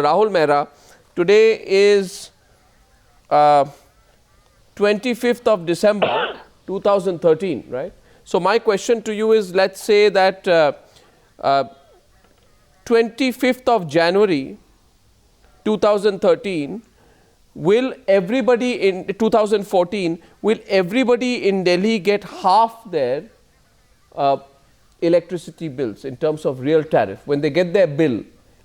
Rahul Mehra, today is 25th of December 2013, right? So my question to you is, let's say that 25th of January 2013, will everybody in 2014, will everybody in Delhi get half their electricity bills in terms of real tariff? When they get their bill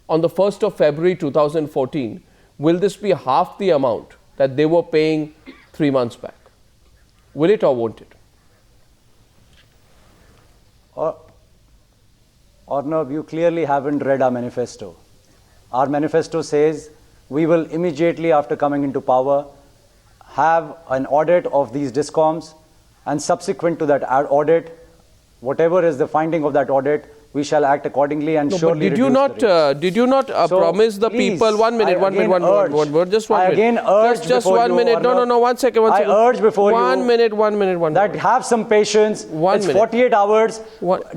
on the 1st of February 2014, will this be half the amount that they were paying 3 months back? Will it or won't it? Arnab, you clearly haven't read our manifesto. Our manifesto says we will immediately after coming into power have an audit of these DISCOMs, and subsequent to that audit, whatever is the finding of that audit, we shall act accordingly and surely did you not promise the people just 1 minute. I again urge just 1 minute. No, 1 second. I urge before you 1 minute. that have some patience. It's 48 hours.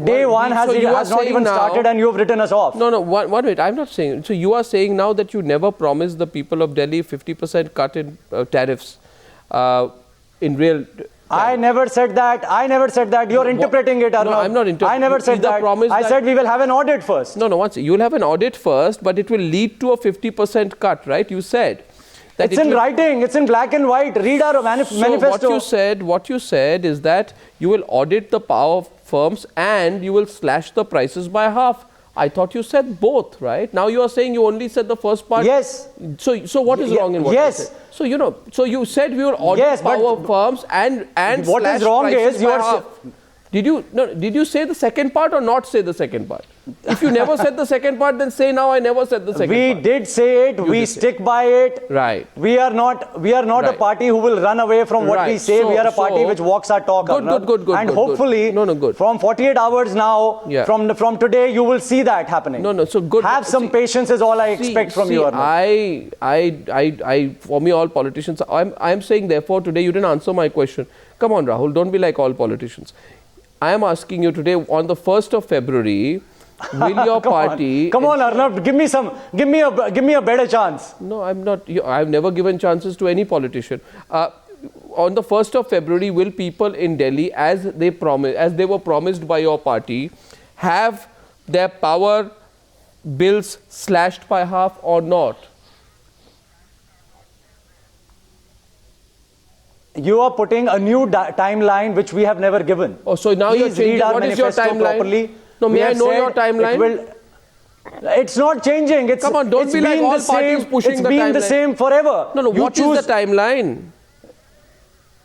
Day one has not even started and you have written us off. No, 1 minute. I'm not saying. So you are saying now that you never promised the people of Delhi 50% cut in tariffs in real. I never said that. You're interpreting it, Arnab. No, I'm not interpreting. I never said that. I said we will have an audit first. No, you'll have an audit first, but it will lead to a 50% cut, right? You said that it's in writing. It's in black and white. Read our manifesto. What you said is that you will audit the power firms and you will slash the prices by half. I thought you said both, right? Now you are saying you only said the first part. Yes. So what is wrong in what you said? So you said we will audit power firms and what is wrong is you are. Did you say the second part or not say the second part? If you never said the second part, then say now I never said the second part. We did say it. We stick by it. Right. We are not a party who will run away from what we say. We are a party which walks our talk. Good. And hopefully, from 48 hours now, from today, you will see that happening. So good. Have some patience is all I expect from you. For me, all politicians, I'm saying therefore today you didn't answer my question. Come on, Rahul, don't be like all politicians. I am asking you today on the 1st of February, will your party... Come on, Arnab, give me a better chance. No, I'm not. I've never given chances to any politician. On the 1st of February, will people in Delhi, as they were promised by your party, have their power bills slashed by half or not? You are putting a new timeline which we have never given. Oh, so now you're changing. What is your timeline? Properly. No, may I know your timeline? It's not changing. Come on, don't be like all parties pushing the timeline. It's been the same forever. No, what is the timeline?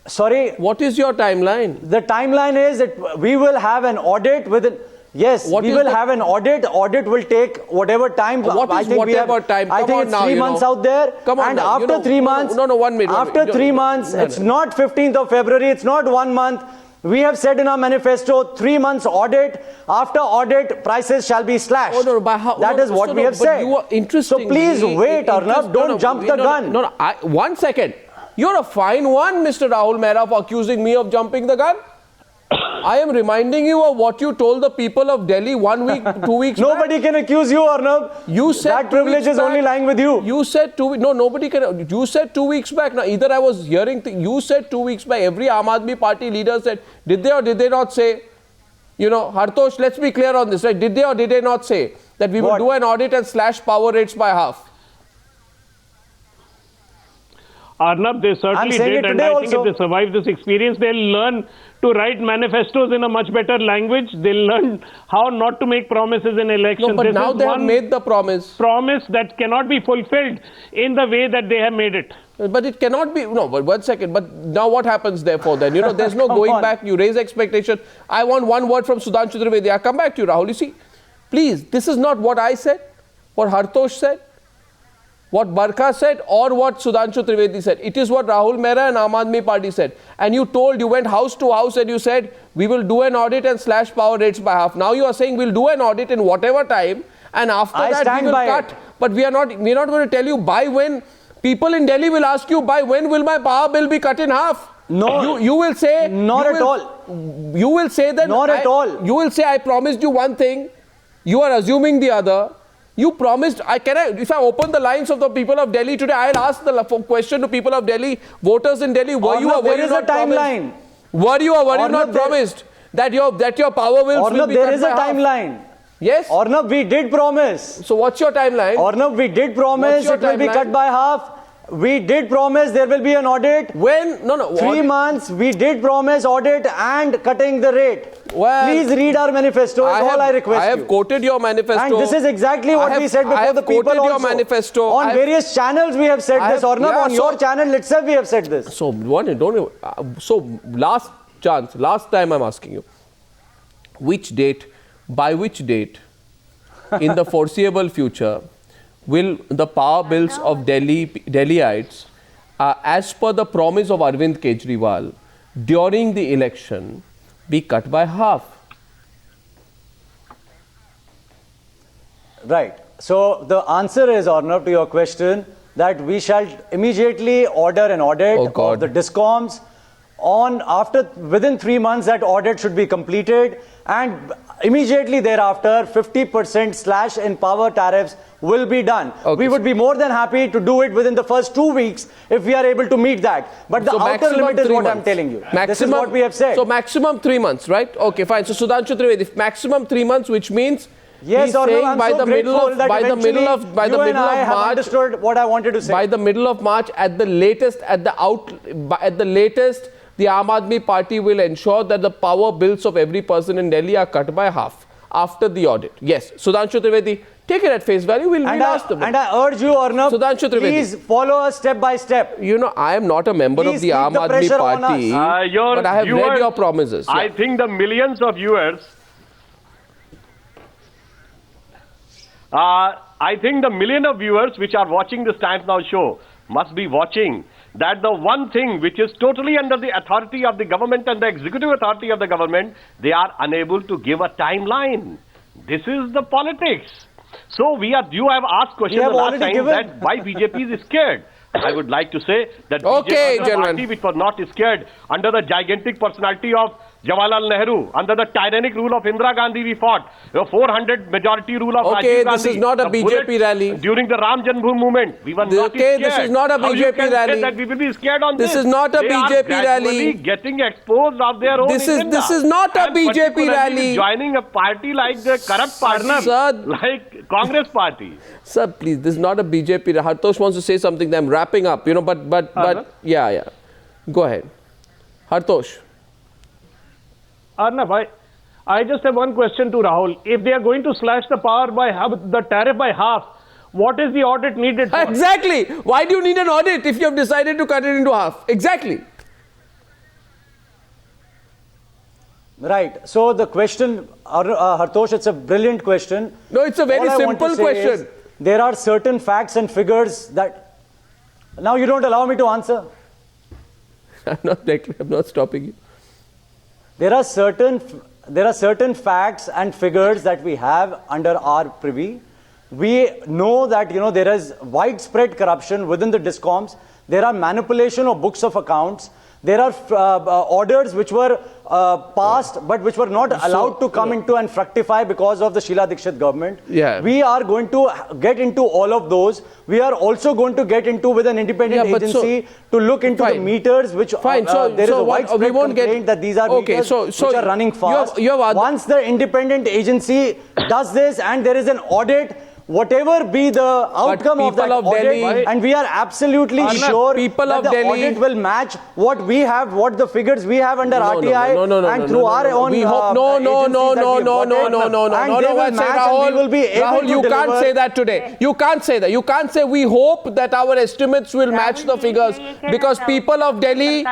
Sorry? What is your timeline? The timeline is that we will have an audit within... Yes, we will have an audit. Audit will take whatever time. What is whatever time? I think it's 3 months out there. Come on and now, after 3 months... No, 1 minute. After 3 months, it's not 15th of February, it's not 1 month. We have said in our manifesto, 3 months audit. After audit, prices shall be slashed. Oh, no, by how, that is what we have said. So please wait, Arnab. Don't jump the gun. 1 second. You're a fine one, Mr. Rahul Mehra, for accusing me of jumping the gun. I am reminding you of what you told the people of Delhi 1 week, 2 weeks Nobody back. can accuse you, Arnab. You said that privilege is only lying with you. You said nobody can. You said 2 weeks back. Now, either I was hearing, you said 2 weeks back, every Aam Aadmi Party leader said, did they or did they not say, Hartosh, let's be clear on this, right? Did they or did they not say that we will do an audit and slash power rates by half? Arnab, they certainly did, and I think if they survive this experience, they'll learn to write manifestos in a much better language. They'll learn how not to make promises in elections. No, but now they have made the promise. Promise that cannot be fulfilled in the way that they have made it. But it cannot be, no, but 1 second. But now what happens therefore then? There's no going back. You raise expectation. I want one word from Sudhanshu Trivedi. I'll come back to you, Rahul. You see, please, this is not what I said, what Hartosh said, what Barkha said, or what Sudhanshu Trivedi said. It is what Rahul Mehra and Aam Aadmi Party said. And you went house to house and you said, we will do an audit and slash power rates by half. Now you are saying we'll do an audit in whatever time, and after that we will cut. But we are not going to tell you by when. People in Delhi will ask you, by when will my power bill be cut in half? No. You will say... Not at all. You will say that... Not at all. You will say, I promised you one thing. You are assuming the other. You promised. If I open the lines of the people of Delhi today, I'll ask the question to people of Delhi, voters in Delhi. Were you or were you not timeline. Were you or were you not promised that your power will be cut by half? There is a timeline. Yes. Arnab, we did promise. So what's your timeline? Arnab, we did promise it will be cut by half. We did promise there will be an audit. When? No. 3 months, we did promise audit and cutting the rate. Well, please read our manifesto. Is all I request you. I have quoted your manifesto. And this is exactly what we said before the people also. Your manifesto. On various channels we have said this. Arnab, on your channel itself we have said this. So, last chance, last time I'm asking you. By which date in the foreseeable future will the power bills of Delhiites, as per the promise of Arvind Kejriwal during the election, be cut by half? Right. So the answer is, Arnab, to your question, that we shall immediately order an audit of the DISCOMs. Within 3 months, that audit should be completed, and immediately thereafter 50% slash in power tariffs will be done. We would be more than happy to do it within the first 2 weeks if we are able to meet that. But the outer limit is what I'm telling you. This is what we have said. So maximum 3 months, right? Okay, fine. So Sudhanshu Trivedi, maximum 3 months, which means yes, or no, I'm by the middle of March, understood what I wanted to say. By the middle of March, at the latest, the Aam Aadmi Party will ensure that the power bills of every person in Delhi are cut by half after the audit. Yes, Sudhanshu Trivedi, take it at face value. We'll ask them. And I urge you, Arnab, Sudhanshu Trivedi, please follow us step by step. You know, I am not a member of the Aam Aadmi Party, but I have read your promises. I think the millions of viewers. I think the million of viewers which are watching this Times Now show must be watching that the one thing which is totally under the authority of the government and the executive authority of the government, they are unable to give a timeline. This is the politics. So you have asked question the last time that why BJP is scared. I would like to say that BJP is a party which was not scared under the gigantic personality of Jawaharlal Nehru. Under the tyrannic rule of Indira Gandhi, we fought. The 400 majority rule of Rajiv Gandhi. This is not a BJP rally. During the Ram Janmabhoomi movement, we were not scared. This is not a BJP rally. That we will be scared on this is not a BJP rally. They are getting exposed of their own agenda. This is not a BJP rally. Joining a party like the corrupt party, like Congress party. Sir, please, this is not a BJP. Hartosh wants to say something. I'm wrapping up, but yeah. Go ahead. Hartosh. Arnab, I just have one question to Rahul. If they are going to slash the tariff by half, what is the audit needed for? Exactly. Why do you need an audit if you have decided to cut it into half? Exactly. Right. So the question, Hartosh, it's a brilliant question. No, it's a very simple question. There are certain facts and figures that... Now you don't allow me to answer. I'm not stopping you. There are certain facts and figures that we have under our privy. We know that there is widespread corruption within the DISCOMs. There are manipulation of books of accounts. There are orders which were passed but which were not allowed to come into and fructify because of the Sheila Dikshit government. We are going to get into all of those. We are also going to get into with an independent agency to look into the meters which there is a widespread complaint that these are meters which are running fast. Once the independent agency does this and there is an audit, whatever be the outcome of that audit, and we are absolutely sure that the audit will match what we have, what the figures we have under RTI and through our own agencies Rahul, you can't say that today. You can't say that. You can't say we hope that our estimates will match the figures because people of Delhi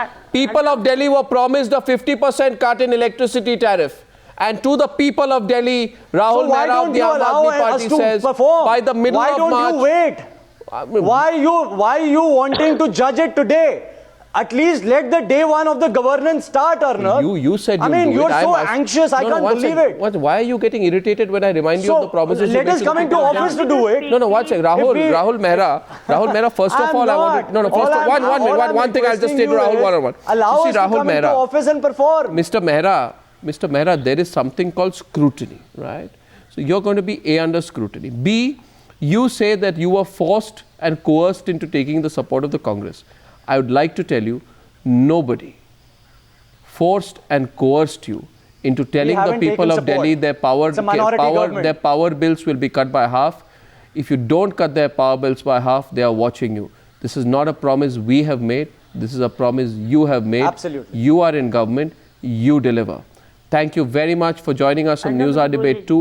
were promised a 50% cut in electricity tariff. And to the people of Delhi, Rahul Mehra of the Aam Aadmi Party says, by the middle of March... Why don't you wait? Why are you wanting to judge it today? At least let the day one of the governance start, Arnab. You said you're so anxious, I can't believe it. Why are you getting irritated when I remind you of the promises you made? Let us come into office to do it. No, one second. Rahul Mehra, first of all, I wanted... One thing I'll just say to Rahul one-on-one. Allow us to come into office and perform. Mr. Mehra, there is something called scrutiny, right? So you're going to be A, under scrutiny. B, You say that you were forced and coerced into taking the support of the Congress. I would like to tell you, nobody forced and coerced you into telling the haven't people taken of Delhi support. It's a minority government. their power bills will be cut by half. If you don't cut their power bills by half, they are watching you. This is not a promise we have made. This is a promise you have made. Absolutely. You are in government. You deliver. Thank you very much for joining us on News Hour Debate 2.